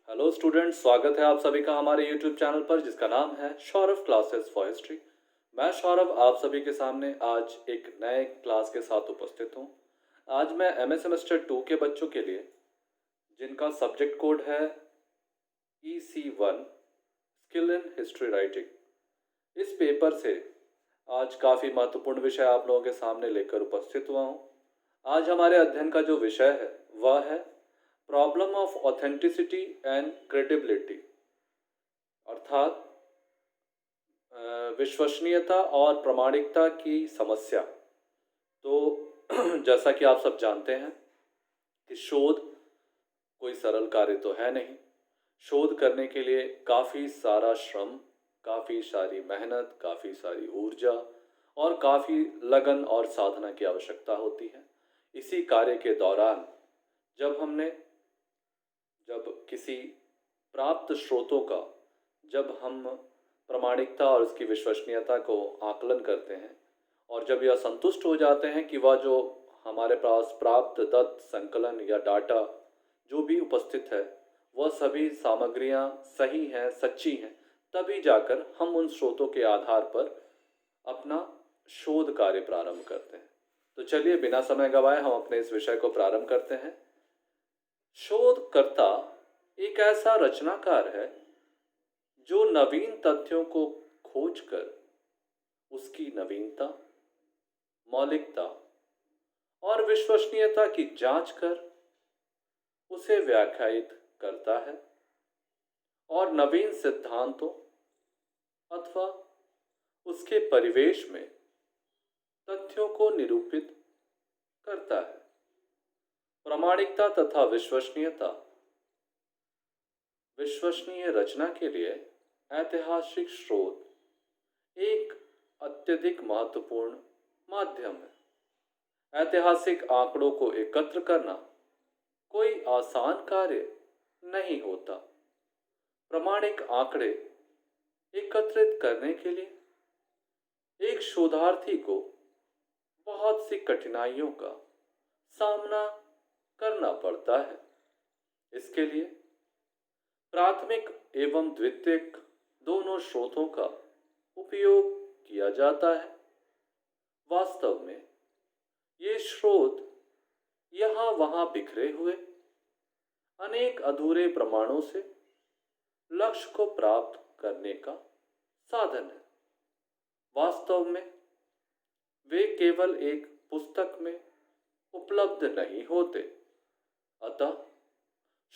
Hello students, स्वागत है आप सभी का हमारे यूट्यूब चैनल पर जिसका नाम है सौरभ क्लासेस फॉर हिस्ट्री। मैं सौरभ आप सभी के सामने आज एक नए क्लास के साथ उपस्थित हूँ। आज मैं एमए सेमेस्टर 2 के बच्चों के लिए, जिनका सब्जेक्ट कोड है EC1 skill in history writing, इस पेपर से आज काफ़ी महत्वपूर्ण विषय आप लोगों के सामने लेकर उपस्थित हुआ हूँ। आज हमारे अध्ययन का जो विषय है वह है problem of authenticity and credibility, अर्थात विश्वसनीयता और प्रामाणिकता की समस्या। तो जैसा कि आप सब जानते हैं कि शोध कोई सरल कार्य तो है नहीं। शोध करने के लिए काफ़ी सारा श्रम, काफ़ी सारी मेहनत, काफ़ी सारी ऊर्जा और काफ़ी लगन और साधना की आवश्यकता होती है। इसी कार्य के दौरान जब किसी प्राप्त स्रोतों का जब हम प्रामाणिकता और उसकी विश्वसनीयता को आकलन करते हैं और जब यह संतुष्ट हो जाते हैं कि वह जो हमारे पास प्राप्त तथ्य संकलन या डाटा जो भी उपस्थित है वह सभी सामग्रियां सही हैं, सच्ची हैं, तभी जाकर हम उन स्रोतों के आधार पर अपना शोध कार्य प्रारंभ करते हैं। तो चलिए बिना समय गवाए हम अपने इस विषय को प्रारंभ करते हैं। शोधकर्ता एक ऐसा रचनाकार है जो नवीन तथ्यों को खोजकर उसकी नवीनता, मौलिकता और विश्वसनीयता की जांच कर उसे व्याख्यायित करता है और नवीन सिद्धांतों अथवा उसके परिवेश में तथ्यों को निरूपित करता है। प्रामाणिकता तथा विश्वसनीयता विश्वसनीय रचना के लिए ऐतिहासिक स्रोत एक अत्यधिक महत्वपूर्ण माध्यम है। ऐतिहासिक आंकड़ों को एकत्र करना कोई आसान कार्य नहीं होता। प्रामाणिक आंकड़े एकत्रित करने के लिए एक शोधार्थी को बहुत सी कठिनाइयों का सामना करना पड़ता है। इसके लिए प्राथमिक एवं द्वितीयक दोनों स्रोतों का उपयोग किया जाता है। वास्तव में ये स्रोत यहाँ वहाँ बिखरे हुए अनेक अधूरे प्रमाणों से लक्ष्य को प्राप्त करने का साधन है। वास्तव में वे केवल एक पुस्तक में उपलब्ध नहीं होते, अतः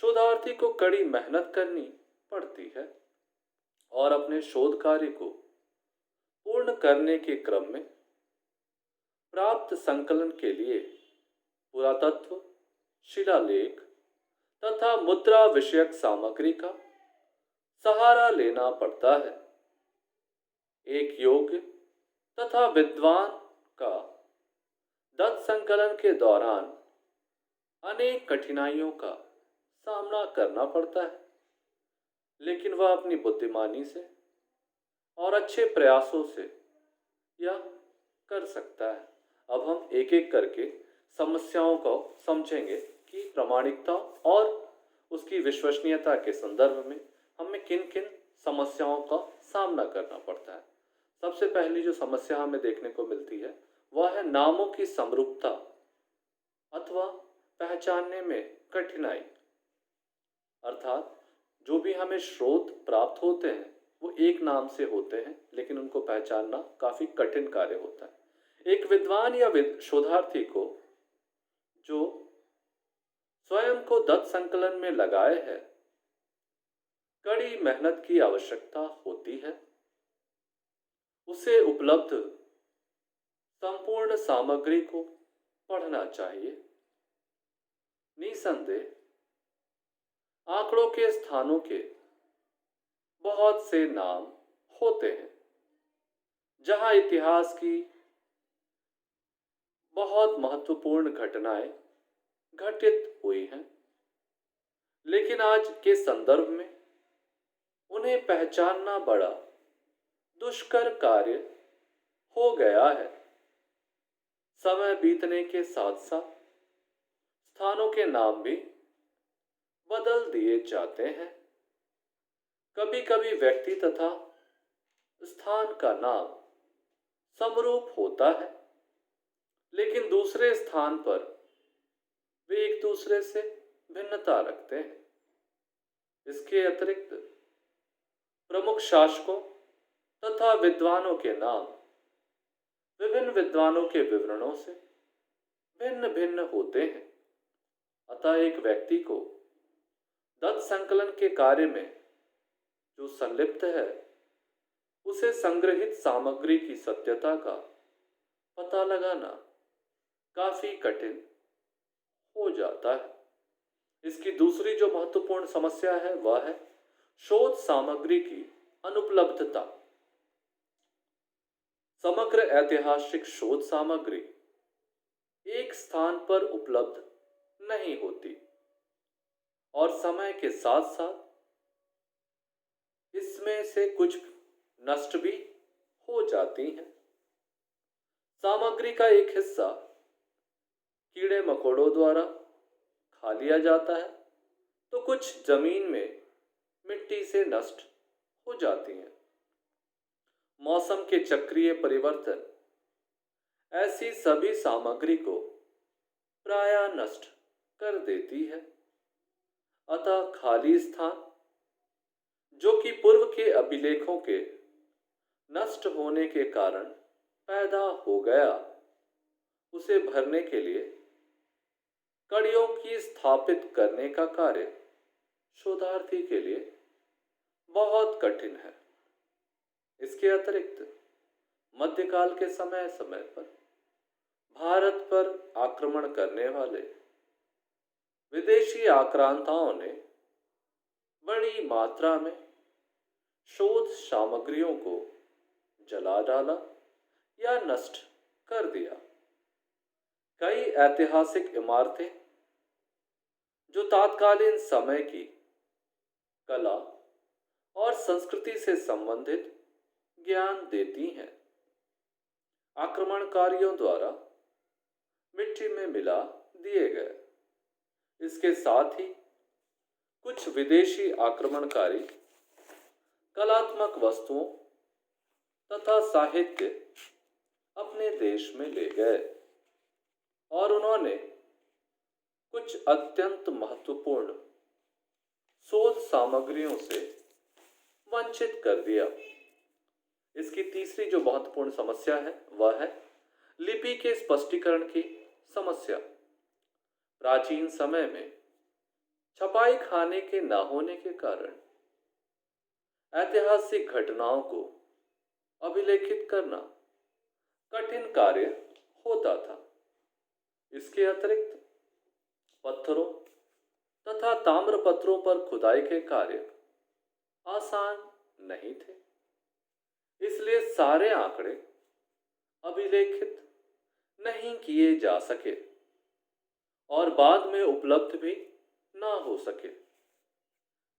शोधार्थी को कड़ी मेहनत करनी पड़ती है और अपने शोध कार्य को पूर्ण करने के क्रम में प्राप्त संकलन के लिए पुरातत्व, शिलालेख तथा मुद्रा विषयक सामग्री का सहारा लेना पड़ता है। एक योग्य तथा विद्वान का तथ्य संकलन के दौरान अनेक कठिनाइयों का सामना करना पड़ता है, लेकिन वह अपनी बुद्धिमानी से और अच्छे प्रयासों से यह कर सकता है। अब हम एक एक करके समस्याओं को समझेंगे कि प्रामाणिकता और उसकी विश्वसनीयता के संदर्भ में हमें किन किन समस्याओं का सामना करना पड़ता है। सबसे पहली जो समस्या हमें देखने को मिलती है वह है नामों की समरूपता अथवा पहचानने में कठिनाई। अर्थात जो भी हमें स्रोत प्राप्त होते हैं वो एक नाम से होते हैं, लेकिन उनको पहचानना काफ़ी कठिन कार्य होता है। एक विद्वान या शोधार्थी को जो स्वयं को तथ्य संकलन में लगाए है, कड़ी मेहनत की आवश्यकता होती है। उसे उपलब्ध संपूर्ण सामग्री को पढ़ना चाहिए। निसंदेह आंकड़ों के स्थानों के बहुत से नाम होते हैं जहां इतिहास की बहुत महत्वपूर्ण घटनाएं घटित हुई हैं, लेकिन आज के संदर्भ में उन्हें पहचानना बड़ा दुष्कर कार्य हो गया है। समय बीतने के साथ साथ स्थानों के नाम भी बदल दिए जाते हैं। कभी कभी व्यक्ति तथा स्थान का नाम समरूप होता है, लेकिन दूसरे स्थान पर वे एक दूसरे से भिन्नता रखते हैं। इसके अतिरिक्त प्रमुख शासकों तथा विद्वानों के नाम विभिन्न विद्वानों के विवरणों से भिन्न भिन्न होते हैं। अतः एक व्यक्ति को दत्त संकलन के कार्य में जो संलिप्त है, उसे संग्रहित सामग्री की सत्यता का पता लगाना काफी कठिन हो जाता है। इसकी दूसरी जो महत्वपूर्ण समस्या है वह है शोध सामग्री की अनुपलब्धता। समग्र ऐतिहासिक शोध सामग्री एक स्थान पर उपलब्ध नहीं होती और समय के साथ साथ इसमें से कुछ नष्ट भी हो जाती हैं। सामग्री का एक हिस्सा कीड़े मकोड़ों द्वारा खा लिया जाता है तो कुछ जमीन में मिट्टी से नष्ट हो जाती हैं। मौसम के चक्रीय परिवर्तन ऐसी सभी सामग्री को प्रायः नष्ट कर देती है। अतः खाली स्थान जो कि पूर्व के अभिलेखों के नष्ट होने के कारण पैदा हो गया, उसे भरने के लिए कड़ियों की स्थापित करने का कार्य शोधार्थी के लिए बहुत कठिन है। इसके अतिरिक्त मध्यकाल के समय समय पर भारत पर आक्रमण करने वाले विदेशी आक्रांताओं ने बड़ी मात्रा में शोध सामग्रियों को जला डाला या नष्ट कर दिया। कई ऐतिहासिक इमारतें जो तत्कालीन समय की कला और संस्कृति से संबंधित ज्ञान देती हैं, आक्रमणकारियों द्वारा मिट्टी में मिला दिए गए। इसके साथ ही कुछ विदेशी आक्रमणकारी कलात्मक वस्तुओं तथा साहित्य अपने देश में ले गए और उन्होंने कुछ अत्यंत महत्वपूर्ण शोध सामग्रियों से वंचित कर दिया। इसकी तीसरी जो महत्वपूर्ण समस्या है वह है लिपि के स्पष्टीकरण की समस्या। प्राचीन समय में छपाई खाने के न होने के कारण ऐतिहासिक घटनाओं को अभिलेखित करना कठिन कार्य होता था। इसके अतिरिक्त पत्थरों तथा ताम्रपत्रों पर खुदाई के कार्य आसान नहीं थे, इसलिए सारे आंकड़े अभिलेखित नहीं किए जा सके और बाद में उपलब्ध भी ना हो सके।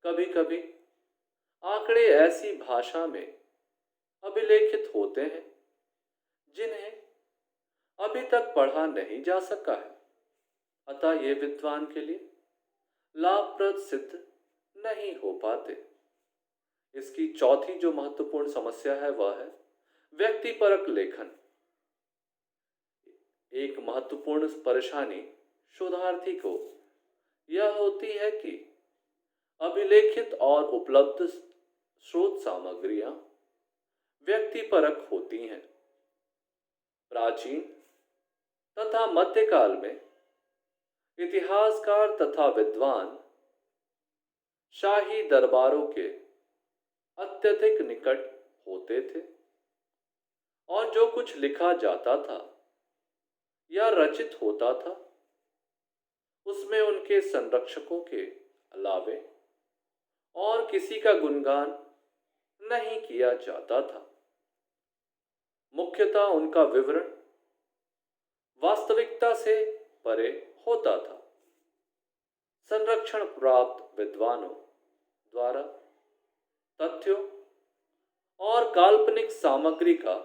कभी कभी आंकड़े ऐसी भाषा में अभिलेखित होते हैं जिन्हें अभी तक पढ़ा नहीं जा सका है, अतः ये विद्वान के लिए लाभप्रद सिद्ध नहीं हो पाते। इसकी चौथी जो महत्वपूर्ण समस्या है वह है व्यक्तिपरक लेखन। एक महत्वपूर्ण परेशानी शोधार्थी को यह होती है कि अभिलेखित और उपलब्ध स्रोत सामग्रियां व्यक्तिपरक होती हैं। प्राचीन तथा मध्यकाल में इतिहासकार तथा विद्वान शाही दरबारों के अत्यधिक निकट होते थे और जो कुछ लिखा जाता था या रचित होता था उसमें उनके संरक्षकों के अलावे और किसी का गुणगान नहीं किया जाता था। मुख्यतः उनका विवरण वास्तविकता से परे होता था। संरक्षण प्राप्त विद्वानों द्वारा तथ्यों और काल्पनिक सामग्री का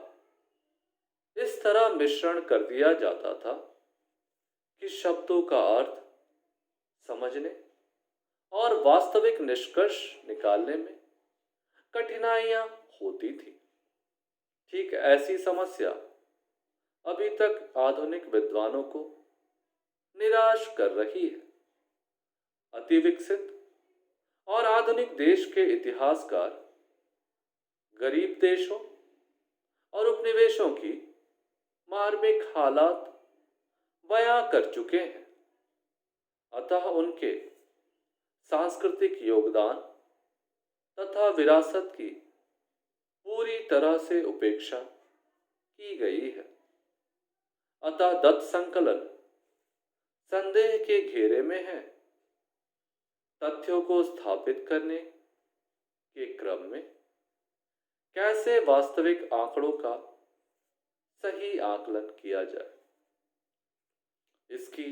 इस तरह मिश्रण कर दिया जाता था कि शब्दों का अर्थ समझने और वास्तविक निष्कर्ष निकालने में कठिनाइयां होती थी। ठीक ऐसी समस्या अभी तक आधुनिक विद्वानों को निराश कर रही है। अति विकसित और आधुनिक देश के इतिहासकार गरीब देशों और उपनिवेशों की मार्मिक हालात बयां कर चुके हैं। अतः उनके सांस्कृतिक योगदान तथा विरासत की पूरी तरह से उपेक्षा की गई है। अतः दत्त संकलन संदेह के घेरे में है। तथ्यों को स्थापित करने के क्रम में कैसे वास्तविक आंकड़ों का सही आकलन किया जाए, इसकी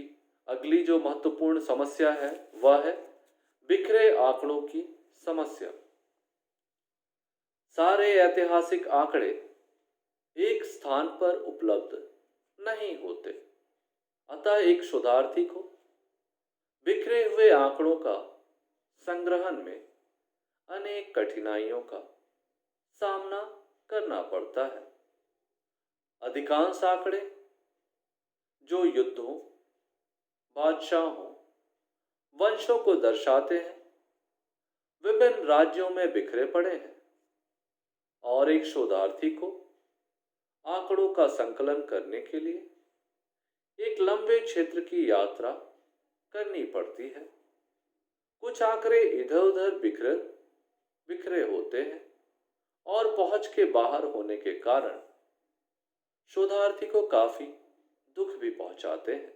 अगली जो महत्वपूर्ण समस्या है वह है बिखरे आंकड़ों की समस्या। सारे ऐतिहासिक आंकड़े एक स्थान पर उपलब्ध नहीं होते। अतः एक शोधार्थी को बिखरे हुए आंकड़ों का संग्रहण में अनेक कठिनाइयों का सामना करना पड़ता है। अधिकांश आंकड़े जो युद्धों, बादशाहों, वंशों को दर्शाते हैं, विभिन्न राज्यों में बिखरे पड़े हैं और एक शोधार्थी को आंकड़ों का संकलन करने के लिए एक लंबे क्षेत्र की यात्रा करनी पड़ती है। कुछ आंकड़े इधर उधर बिखरे होते हैं और पहुंच के बाहर होने के कारण शोधार्थी को काफी दुख भी पहुंचाते हैं।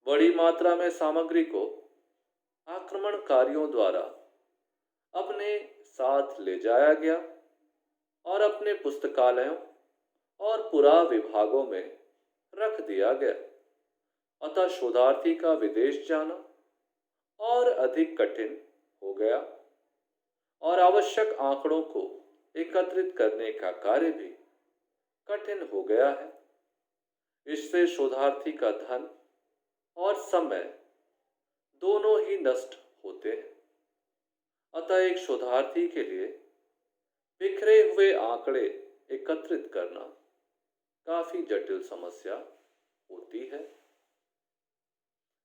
बड़ी मात्रा में सामग्री को आक्रमणकारियों द्वारा अपने साथ ले जाया गया और अपने पुस्तकालयों और पुरा विभागों में रख दिया गया। अतः शोधार्थी का विदेश जाना और अधिक कठिन हो गया और आवश्यक आंकड़ों को एकत्रित करने का कार्य भी कठिन हो गया है। इससे शोधार्थी का धन और समय दोनों ही नष्ट होते हैं। अतः एक शोधार्थी के लिए बिखरे हुए आंकड़े एकत्रित करना काफी जटिल समस्या होती है।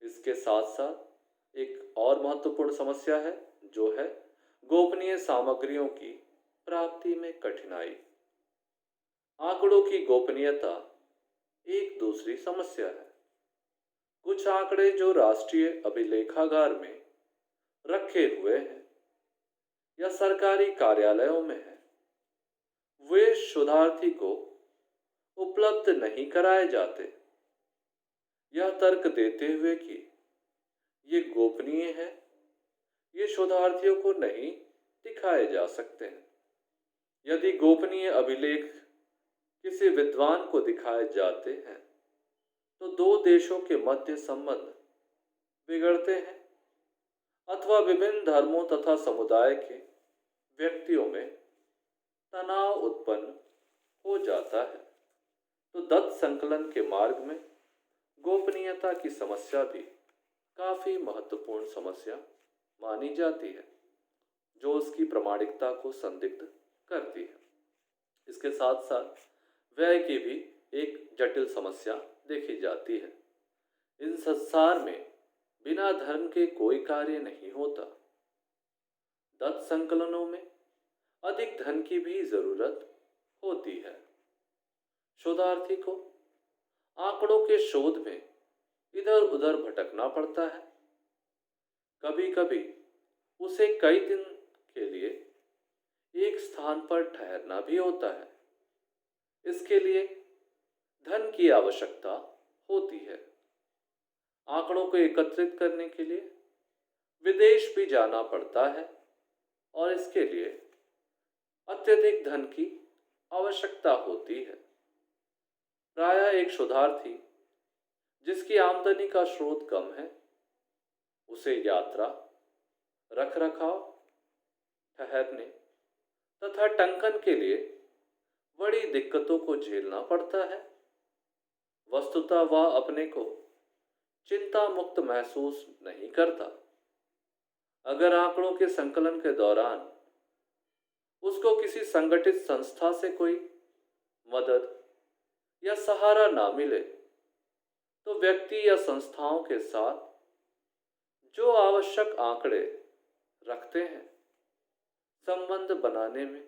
इसके साथ साथ एक और महत्वपूर्ण समस्या है जो है गोपनीय सामग्रियों की प्राप्ति में कठिनाई। आंकड़ों की गोपनीयता एक दूसरी समस्या है। कुछ आंकड़े जो राष्ट्रीय अभिलेखागार में रखे हुए हैं या सरकारी कार्यालयों में हैं, वे शोधार्थी को उपलब्ध नहीं कराए जाते, यह तर्क देते हुए कि ये गोपनीय है, ये शोधार्थियों को नहीं दिखाए जा सकते हैं। यदि गोपनीय अभिलेख किसी विद्वान को दिखाए जाते हैं तो दो देशों के मध्य संबंध बिगड़ते हैं अथवा विभिन्न धर्मों तथा समुदाय के व्यक्तियों में तनाव उत्पन्न हो जाता है। तो दत्त संकलन के मार्ग में गोपनीयता की समस्या भी काफी महत्वपूर्ण समस्या मानी जाती है, जो उसकी प्रामाणिकता को संदिग्ध करती है। इसके साथ साथ व्यय की भी एक जटिल समस्या देखी जाती है। इन संसार में बिना धर्म के कोई कार्य नहीं होता। दत्त संकलनों में अधिक धन की भी जरूरत होती है। शोधार्थी को आंकड़ों के शोध में इधर उधर भटकना पड़ता है। कभी कभी उसे कई दिन के लिए एक स्थान पर ठहरना भी होता है। इसके लिए धन की आवश्यकता होती है। आंकड़ों को एकत्रित करने के लिए विदेश भी जाना पड़ता है और इसके लिए अत्यधिक धन की आवश्यकता होती है। प्रायः एक शोधार्थी जिसकी आमदनी का स्रोत कम है, उसे यात्रा, रखरखाव, ठहरने तथा टंकन के लिए बड़ी दिक्कतों को झेलना पड़ता है। वस्तुतः वह अपने को चिंता मुक्त महसूस नहीं करता। अगर आंकड़ों के संकलन के दौरान उसको किसी संगठित संस्था से कोई मदद या सहारा ना मिले, तो व्यक्ति या संस्थाओं के साथ जो आवश्यक आंकड़े रखते हैं, संबंध बनाने में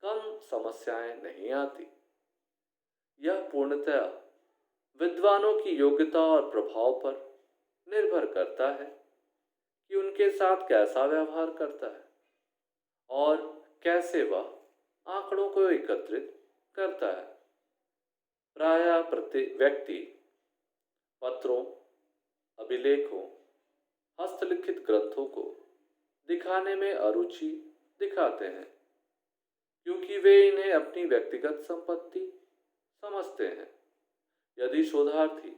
कम समस्याएं नहीं आती। यह पूर्णतया विद्वानों की योग्यता और प्रभाव पर निर्भर करता है कि उनके साथ कैसा व्यवहार करता है और कैसे वह आंकड़ों को एकत्रित करता है। प्रायः प्रत्येक व्यक्ति पत्रों, अभिलेखों, हस्तलिखित ग्रंथों को दिखाने में अरुचि दिखाते हैं, क्योंकि वे इन्हें अपनी व्यक्तिगत संपत्ति समझते हैं। यदि शोधार्थी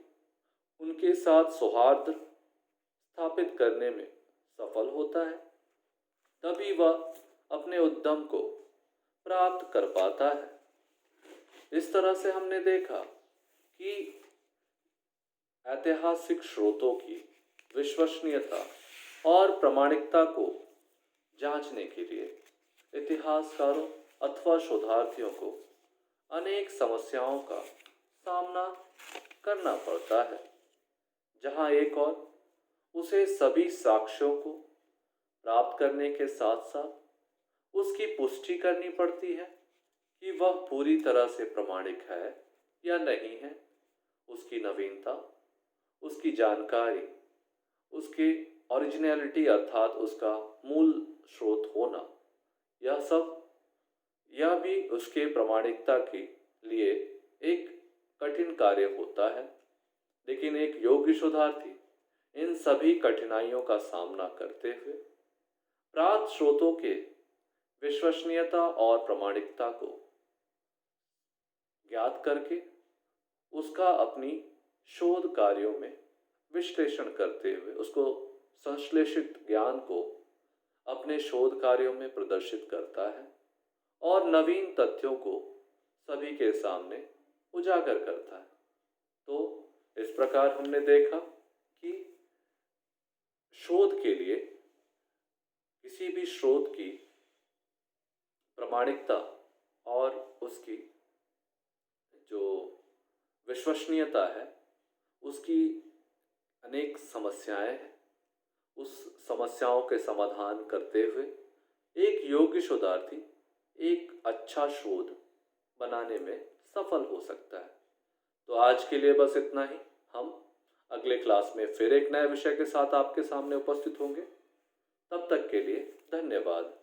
उनके साथ सौहार्द स्थापित करने में सफल होता है, तभी वह अपने उद्यम को प्राप्त कर पाता है। इस तरह से हमने देखा कि ऐतिहासिक स्रोतों की विश्वसनीयता और प्रामाणिकता को जांचने के लिए इतिहासकारों अथवा शोधार्थियों को अनेक समस्याओं का सामना करना पड़ता है, जहां एक और उसे सभी साक्ष्यों को प्राप्त करने के साथ साथ उसकी पुष्टि करनी पड़ती है कि वह पूरी तरह से प्रामाणिक है या नहीं है। उसकी नवीनता, उसकी जानकारी, उसकी ओरिजिनलिटी अर्थात उसका मूल स्रोत होना, यह भी उसके प्रामाणिकता के लिए एक कठिन कार्य होता है। लेकिन एक योग्य शोधार्थी इन सभी कठिनाइयों का सामना करते हुए प्राप्त स्रोतों के विश्वसनीयता और प्रामाणिकता को ज्ञात करके उसका अपनी शोध कार्यों में विश्लेषण करते हुए उसको संश्लेषित ज्ञान को अपने शोध कार्यों में प्रदर्शित करता है और नवीन तथ्यों को सभी के सामने उजागर करता है। तो इस प्रकार हमने देखा कि शोध के लिए किसी भी स्रोत की प्रामाणिकता और उसकी जो विश्वसनीयता है, उसकी अनेक समस्याएं हैं। उस समस्याओं के समाधान करते हुए एक योग्य शोधार्थी एक अच्छा शोध बनाने में सफल हो सकता है। तो आज के लिए बस इतना ही। हम अगले क्लास में फिर एक नए विषय के साथ आपके सामने उपस्थित होंगे। तब तक के लिए धन्यवाद।